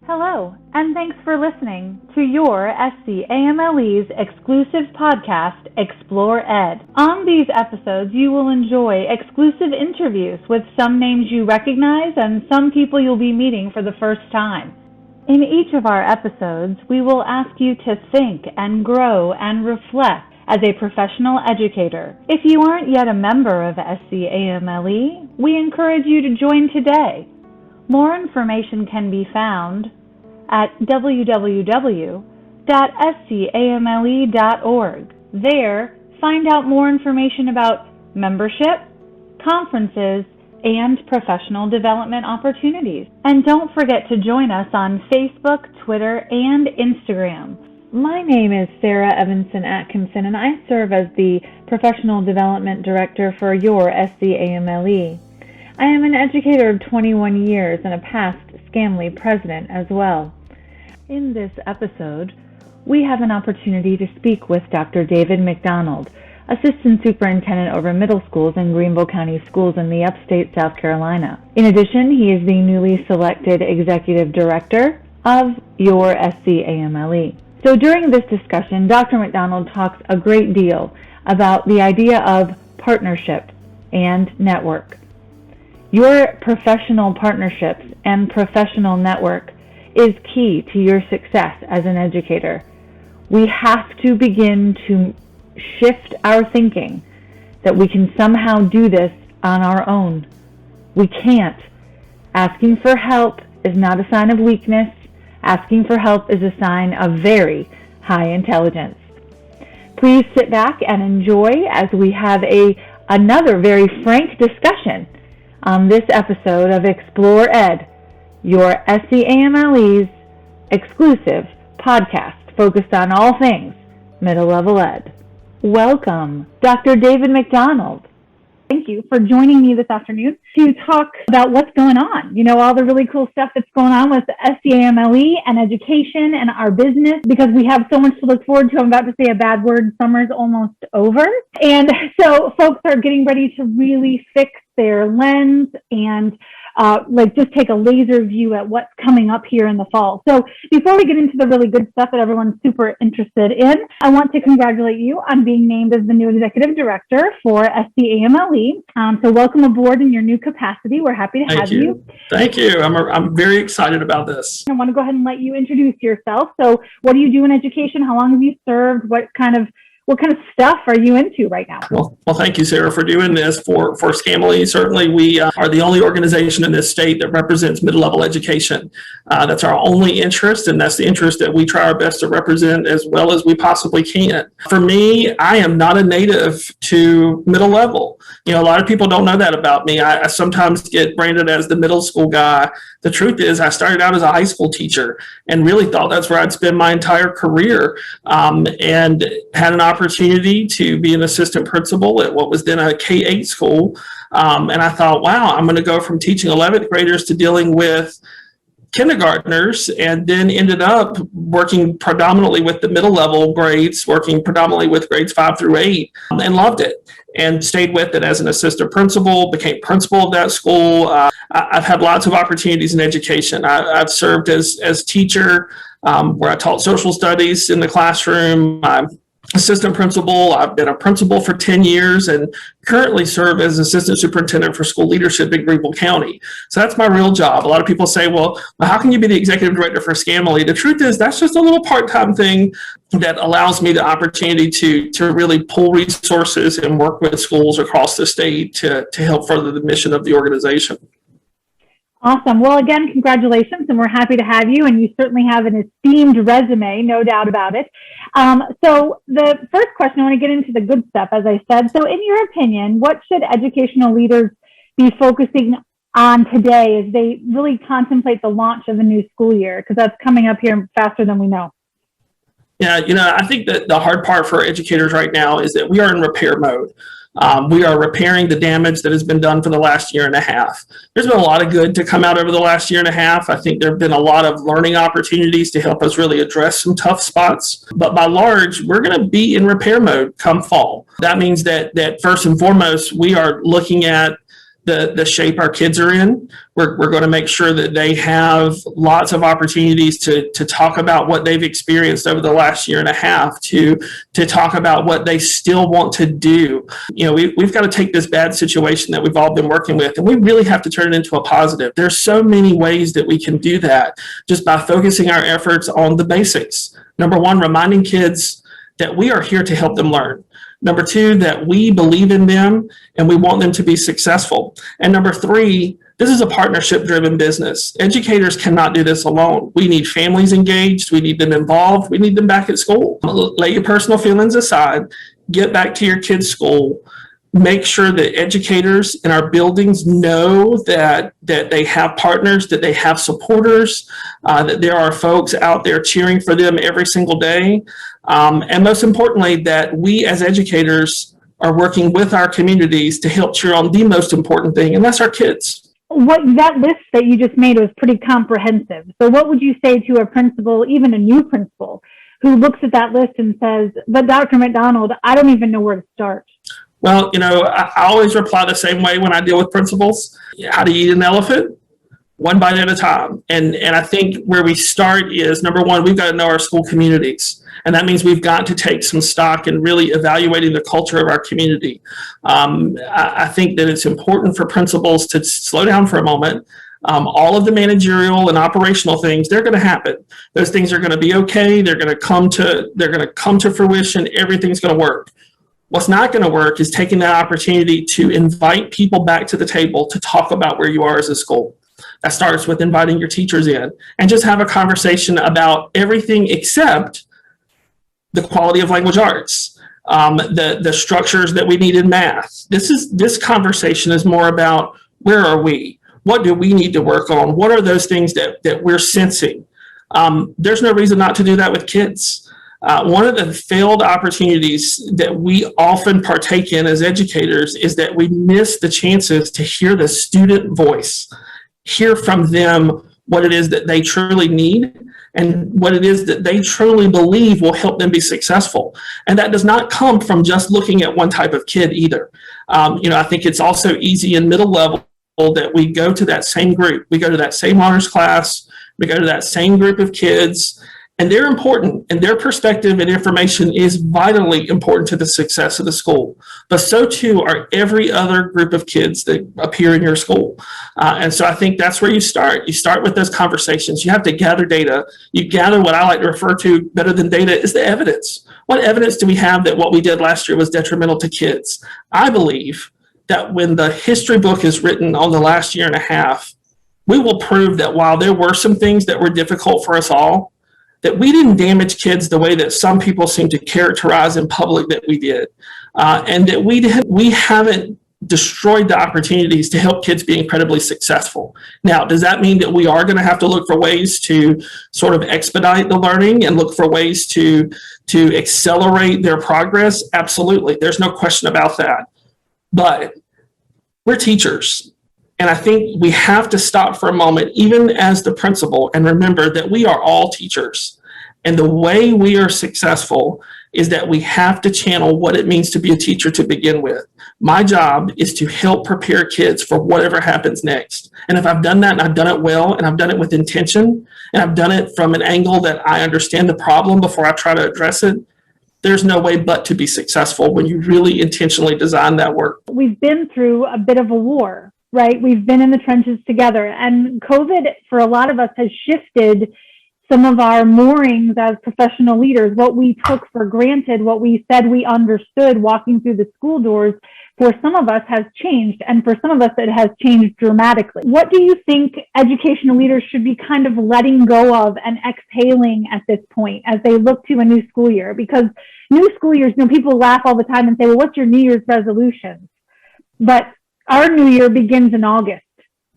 Hello, and thanks for listening to your SCAMLE's exclusive podcast, ExplorED. On these episodes, you will enjoy exclusive interviews with some names you recognize and some people you'll be meeting for the first time. In each of our episodes, we will ask you to think and grow and reflect as a professional educator. If you aren't yet a member of SCAMLE, we encourage you to join today. More information can be found at www.scamle.org. There, find out more information about membership, conferences, and professional development opportunities. And don't forget to join us on Facebook, Twitter, and Instagram. My name is Sarah Evanson Atkinson, and I serve as the Professional Development Director for your SCAMLE. I am an educator of 21 years and a past SCAMLE president as well. In this episode, we have an opportunity to speak with Dr. David McDonald, Assistant Superintendent over Middle Schools in Greenville County Schools in the upstate South Carolina. In addition, he is the newly selected Executive Director of your SCAMLE. So during this discussion, Dr. McDonald talks a great deal about the idea of partnership and network. Your professional partnerships and professional network is key to your success as an educator. We have to begin to shift our thinking that we can somehow do this on our own. We can't. Asking for help is not a sign of weakness. Asking for help is a sign of very high intelligence. Please sit back and enjoy as we have another very frank discussion on this episode of ExplorED, your SCAMLE's exclusive podcast focused on all things middle level ed. Welcome, Dr. David McDonald. Thank you for joining me this afternoon to talk about what's going on. You know, all the really cool stuff that's going on with SCAMLE and education and our business, because we have so much to look forward to. I'm about to say a bad word. Summer's almost over. And so folks are getting ready to really fix their lens and just take a laser view at what's coming up here in the fall. So before we get into the really good stuff that everyone's super interested in, I want to congratulate you on being named as the new executive director for SCAMLE. So welcome aboard in your new capacity. We're happy to have you. Thank you. I'm very excited about this. I want to go ahead and let you introduce yourself. So what do you do in education? How long have you served? What kind of stuff are you into right now? Well, thank you, Sarah, for doing this for SCAMLE. Certainly, we are the only organization in this state that represents middle-level education. That's our only interest, and that's the interest that we try our best to represent as well as we possibly can. For me, I am not a native to middle level. You know, a lot of people don't know that about me. I sometimes get branded as the middle school guy. The truth is, I started out as a high school teacher and really thought that's where I'd spend my entire career, and had an opportunity to be an assistant principal at what was then a K-8 school. And I thought, wow, I'm going to go from teaching 11th graders to dealing with kindergartners, and then ended up working predominantly with the middle level grades, working predominantly with grades 5 through 8, and loved it and stayed with it as an assistant principal, became principal of that school. I've had lots of opportunities in education. I've served as teacher, where I taught social studies in the classroom. I'm assistant principal. I've been a principal for 10 years and currently serve as assistant superintendent for school leadership in Greenville County. So that's my real job. A lot of people say, well, how can you be the executive director for SCAMLE? The truth is, that's just a little part-time thing that allows me the opportunity to really pull resources and work with schools across the state to help further the mission of the organization. Awesome. Well, again, congratulations, and we're happy to have you, and you certainly have an esteemed resume, no doubt about it. So the first question, I want to get into the good stuff, as I said. So in your opinion, what should educational leaders be focusing on today as they really contemplate the launch of a new school year? Because that's coming up here faster than we know. Yeah, I think that the hard part for educators right now is that we are in repair mode. We are repairing the damage that has been done for the last year and a half. There's been a lot of good to come out over the last year and a half. I think there have been a lot of learning opportunities to help us really address some tough spots. But by large, we're going to be in repair mode come fall. That means that first and foremost, we are looking at the shape our kids are in. We're going to make sure that they have lots of opportunities to talk about what they've experienced over the last year and a half, to talk about what they still want to do. We've got to take this bad situation that we've all been working with, and we really have to turn it into a positive. There's so many ways that we can do that just by focusing our efforts on the basics. Number one, reminding kids that we are here to help them learn. Number two, that we believe in them and we want them to be successful. And number three, this is a partnership-driven business. Educators cannot do this alone. We need families engaged. We need them involved. We need them back at school. Lay your personal feelings aside. Get back to your kids' school. Make sure that educators in our buildings know that they have partners, that they have supporters, that there are folks out there cheering for them every single day. And most importantly, that we as educators are working with our communities to help cheer on the most important thing, and that's our kids. That list that you just made was pretty comprehensive. So what would you say to a principal, even a new principal, who looks at that list and says, but Dr. McDonald, I don't even know where to start? Well, I always reply the same way when I deal with principals. How do you eat an elephant? One bite at a time. And I think where we start is, number one, we've got to know our school communities. And that means we've got to take some stock in really evaluating the culture of our community. I think that it's important for principals to slow down for a moment. All of the managerial and operational things, they're going to happen. Those things are going to be okay. They're going to come to fruition. Everything's going to work. What's not going to work is taking that opportunity to invite people back to the table to talk about where you are as a school. That starts with inviting your teachers in and just have a conversation about everything except the quality of language arts, the structures that we need in math. This conversation is more about where are we? What do we need to work on? What are those things that we're sensing? There's no reason not to do that with kids. One of the failed opportunities that we often partake in as educators is that we miss the chances to hear the student voice, hear from them what it is that they truly need and what it is that they truly believe will help them be successful. And that does not come from just looking at one type of kid either. I think it's also easy in middle level that we go to that same group. We go to that same honors class. We go to that same group of kids. And they're important, and their perspective and information is vitally important to the success of the school. But so too are every other group of kids that appear in your school. And so I think that's where you start. You start with those conversations. You have to gather data. You gather what I like to refer to better than data is the evidence. What evidence do we have that what we did last year was detrimental to kids? I believe that when the history book is written on the last year and a half, we will prove that while there were some things that were difficult for us all, that we didn't damage kids the way that some people seem to characterize in public that we did, and that we haven't destroyed the opportunities to help kids be incredibly successful. Now, does that mean that we are going to have to look for ways to sort of expedite the learning and look for ways to accelerate their progress? Absolutely. There's no question about that. But we're teachers. And I think we have to stop for a moment, even as the principal, and remember that we are all teachers. And the way we are successful is that we have to channel what it means to be a teacher to begin with. My job is to help prepare kids for whatever happens next. And if I've done that and I've done it well and I've done it with intention and I've done it from an angle that I understand the problem before I try to address it, there's no way but to be successful when you really intentionally design that work. We've been through a bit of a war, right? We've been in the trenches together, and COVID for a lot of us has shifted some of our moorings as professional leaders. What we took for granted, what we said we understood walking through the school doors, for some of us has changed, and for some of us it has changed dramatically. What do you think educational leaders should be kind of letting go of and exhaling at this point as they look to a new school year? Because new school years, people laugh all the time and say, well, what's your New Year's resolution? But our new year begins in August.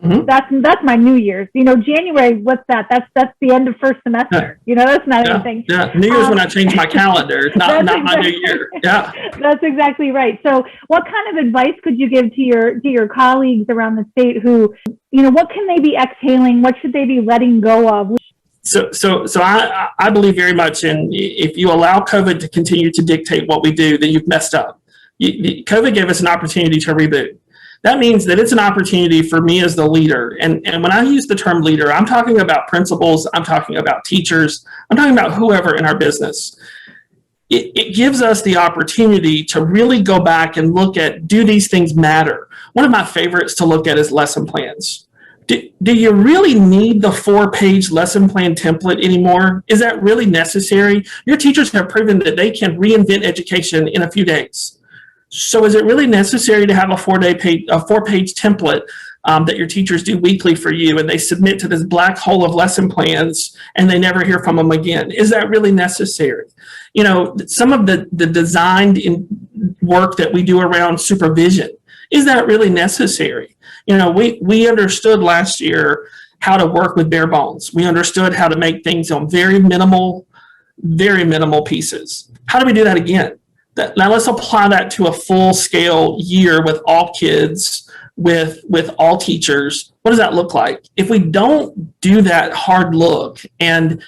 Mm-hmm. That's my New Year's. January, what's that? That's the end of first semester. Yeah. That's not anything. Yeah, New Year's when I change my calendar, not my New Year. Yeah, that's exactly right. So, what kind of advice could you give to your colleagues around the state who, what can they be exhaling? What should they be letting go of? So I believe very much in, if you allow COVID to continue to dictate what we do, then you've messed up. COVID gave us an opportunity to reboot. That means that it's an opportunity for me as the leader. And when I use the term leader, I'm talking about principals, I'm talking about teachers, I'm talking about whoever in our business. It gives us the opportunity to really go back and look at, do these things matter? One of my favorites to look at is lesson plans. Do you really need the 4-page lesson plan template anymore? Is that really necessary? Your teachers have proven that they can reinvent education in a few days. So is it really necessary to have a 4-page template that your teachers do weekly for you, and they submit to this black hole of lesson plans and they never hear from them again? Is that really necessary? You know, some of the designed work that we do around supervision, is that really necessary? You know, we understood last year how to work with bare bones. We understood how to make things on very minimal pieces. How do we do that again? Now let's apply that to a full scale year with all kids, with all teachers. What does that look like? If we don't do that hard look and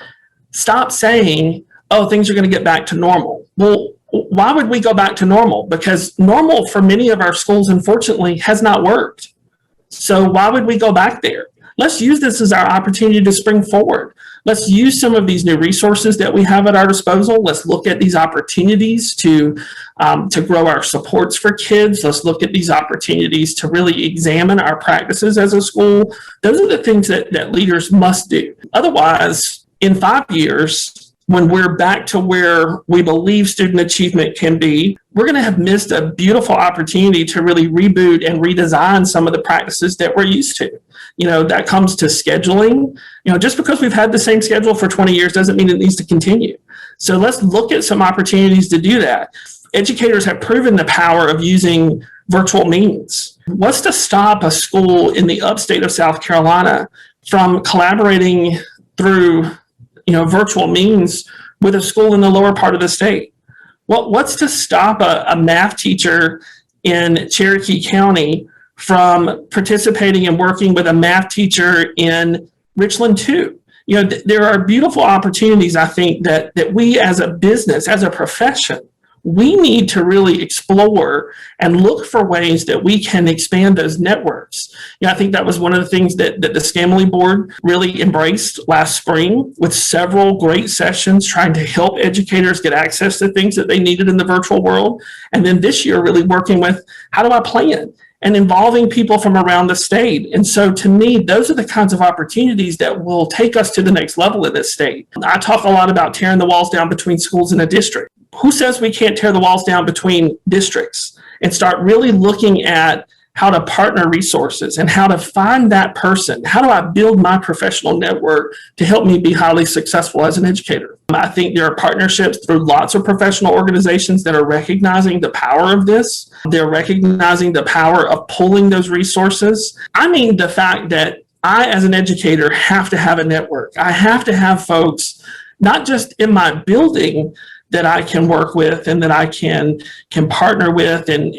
stop saying, oh, things are going to get back to normal. Well, why would we go back to normal? Because normal for many of our schools, unfortunately, has not worked. So why would we go back there? Let's use this as our opportunity to spring forward. Let's use some of these new resources that we have at our disposal. Let's look at these opportunities to grow our supports for kids. Let's look at these opportunities to really examine our practices as a school. Those are the things that leaders must do. Otherwise, in 5 years, when we're back to where we believe student achievement can be, we're going to have missed a beautiful opportunity to really reboot and redesign some of the practices that we're used to. You know, that comes to scheduling. You know, just because we've had the same schedule for 20 years doesn't mean it needs to continue. So let's look at some opportunities to do that. Educators have proven the power of using virtual means. What's to stop a school in the upstate of South Carolina from collaborating through virtual means with a school in the lower part of the state? Well, what's to stop a math teacher in Cherokee County from participating and working with a math teacher in Richland too? You know, there are beautiful opportunities, I think, that we as a business, as a profession, we need to really explore and look for ways that we can expand those networks. I think that was one of the things that the Scamely board really embraced last spring, with several great sessions trying to help educators get access to things that they needed in the virtual world. And then this year, really working with, how do I plan? And involving people from around the state. And so to me, those are the kinds of opportunities that will take us to the next level in this state. I talk a lot about tearing the walls down between schools in a district. Who says we can't tear the walls down between districts and start really looking at how to partner resources and how to find that person? How do I build my professional network to help me be highly successful as an educator? I think there are partnerships through lots of professional organizations that are recognizing the power of this. They're recognizing the power of pulling those resources. I mean, the fact that I, as an educator, have to have a network. I have to have folks, not just in my building, that I can work with and that I can partner with and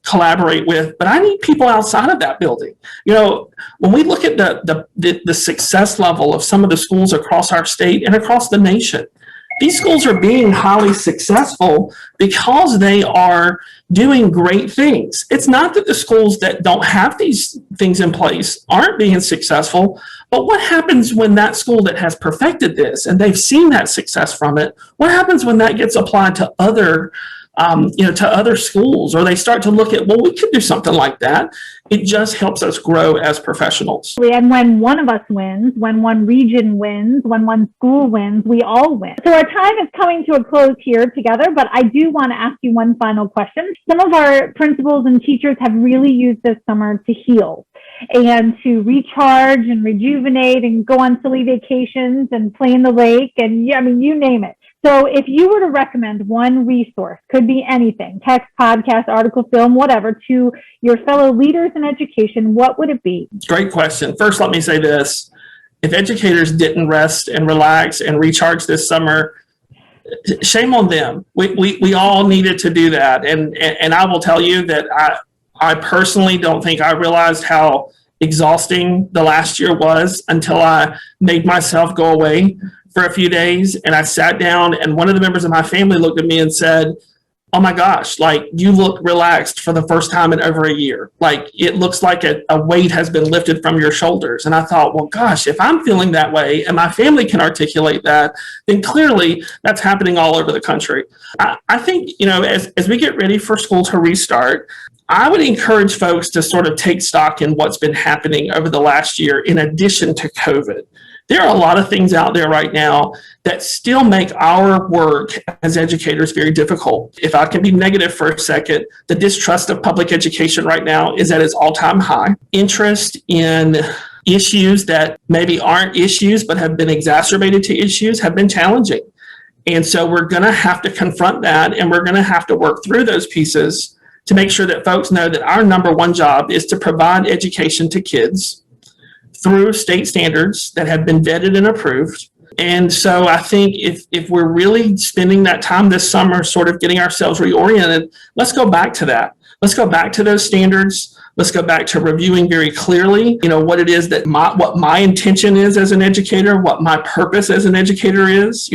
collaborate with, but I need people outside of that building. When we look at the success level of some of the schools across our state and across the nation, these schools are being highly successful because they are doing great things. It's not that the schools that don't have these things in place aren't being successful, but what happens when that school that has perfected this and they've seen that success from it, what happens when that gets applied to other schools, or they start to look at, well, we could do something like that? It just helps us grow as professionals. And when one of us wins, when one region wins, when one school wins, we all win. So our time is coming to a close here together, but I do want to ask you one final question. Some of our principals and teachers have really used this summer to heal and to recharge and rejuvenate and go on silly vacations and play in the lake and, you name it. So if you were to recommend one resource, could be anything, text, podcast, article, film, whatever, to your fellow leaders in education, what would it be? Great question. First, let me say this. If educators didn't rest and relax and recharge this summer, shame on them. We all needed to do that. And I will tell you that I personally don't think I realized how exhausting the last year was until I made myself go away for a few days, and I sat down, and one of the members of my family looked at me and said, oh my gosh, like you look relaxed for the first time in over a year. Like it looks like a weight has been lifted from your shoulders. And I thought, well, gosh, if I'm feeling that way and my family can articulate that, then clearly that's happening all over the country. I think, as we get ready for school to restart, I would encourage folks to sort of take stock in what's been happening over the last year in addition to COVID. There are a lot of things out there right now that still make our work as educators very difficult. If I can be negative for a second, the distrust of public education right now is at its all-time high. Interest in issues that maybe aren't issues but have been exacerbated to issues have been challenging. And so we're going to have to confront that, and we're going to have to work through those pieces to make sure that folks know that our number one job is to provide education to kids through state standards that have been vetted and approved. And so I think if we're really spending that time this summer sort of getting ourselves reoriented, let's go back to that. Let's go back to those standards. Let's go back to reviewing very clearly, what it is that what my intention is as an educator, what my purpose as an educator is.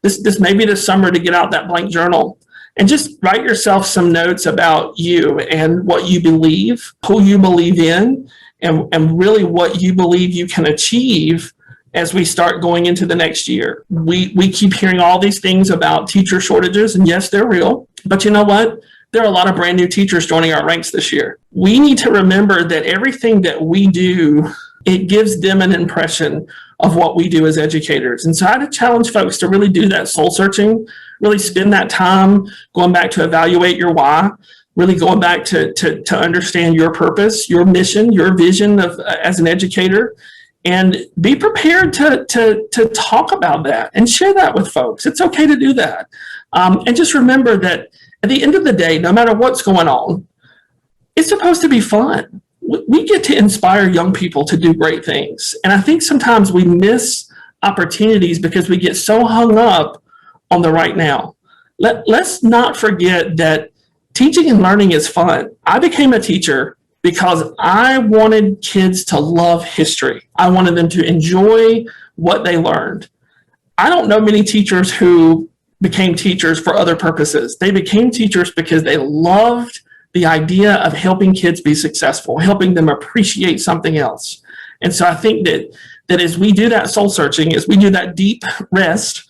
This may be the summer to get out that blank journal and just write yourself some notes about you and what you believe, who you believe in, and really what you believe you can achieve as we start going into the next year. We keep hearing all these things about teacher shortages, and yes, they're real. But you know what? There are a lot of brand new teachers joining our ranks this year. We need to remember that everything that we do, it gives them an impression of what we do as educators. And so I'd challenge folks to really do that soul searching, really spend that time going back to evaluate your why, really going back to understand your purpose, your mission, your vision of as an educator, and be prepared to talk about that and share that with folks. It's okay to do that. And just remember that at the end of the day, no matter what's going on, it's supposed to be fun. We get to inspire young people to do great things. And I think sometimes we miss opportunities because we get so hung up on the right now. Let's not forget that teaching and learning is fun. I became a teacher because I wanted kids to love history. I wanted them to enjoy what they learned. I don't know many teachers who became teachers for other purposes. They became teachers because they loved the idea of helping kids be successful, helping them appreciate something else. And so I think that as we do that soul searching, as we do that deep rest,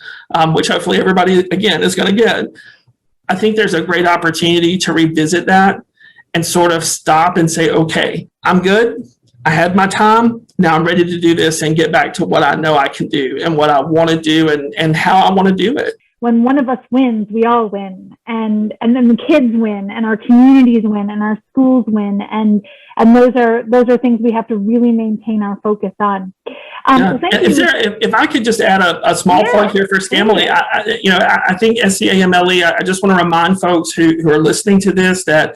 which hopefully everybody, again, is going to get, I think there's a great opportunity to revisit that and sort of stop and say, okay, I'm good. I had my time. Now I'm ready to do this and get back to what I know I can do and what I want to do and how I want to do it. When one of us wins, we all win. And then the kids win, and our communities win, and our schools win. And those are things we have to really maintain our focus on. So if I could just add a small plug here for Scamly, I think SCAMLE, I just want to remind folks who are listening to this that,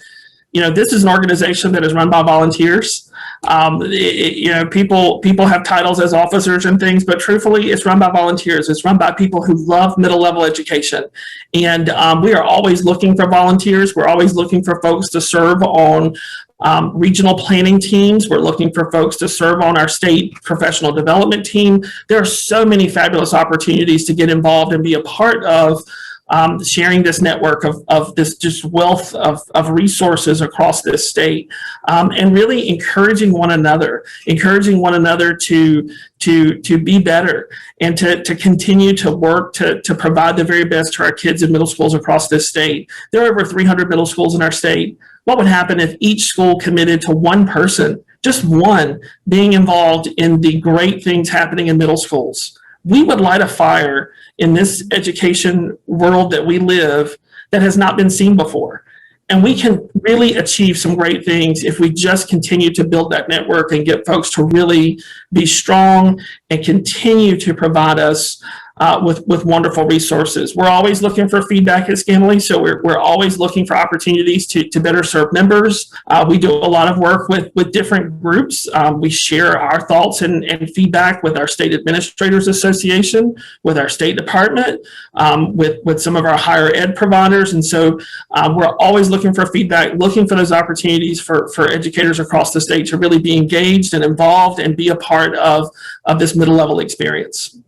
this is an organization that is run by volunteers. People have titles as officers and things, but truthfully, it's run by volunteers. It's run by people who love middle level education. And we are always looking for volunteers. We're always looking for folks to serve on regional planning teams. We're looking for folks to serve on our state professional development team. There are so many fabulous opportunities to get involved and be a part of sharing this network of this just wealth of resources across this state, and really encouraging one another to be better and to continue to work to provide the very best to our kids in middle schools across this state. There are over 300 middle schools in our state. What would happen if each school committed to one person, just one, being involved in the great things happening in middle schools? We would light a fire in this education world that we live that has not been seen before. And we can really achieve some great things if we just continue to build that network and get folks to really be strong and continue to provide us with wonderful resources. We're always looking for feedback at Scamly, so we're always looking for opportunities to better serve members. We do a lot of work with different groups. We share our thoughts and feedback with our State Administrators Association, with our State Department, with some of our higher ed providers. And so we're always looking for feedback, looking for those opportunities for educators across the state to really be engaged and involved and be a part of this middle level experience.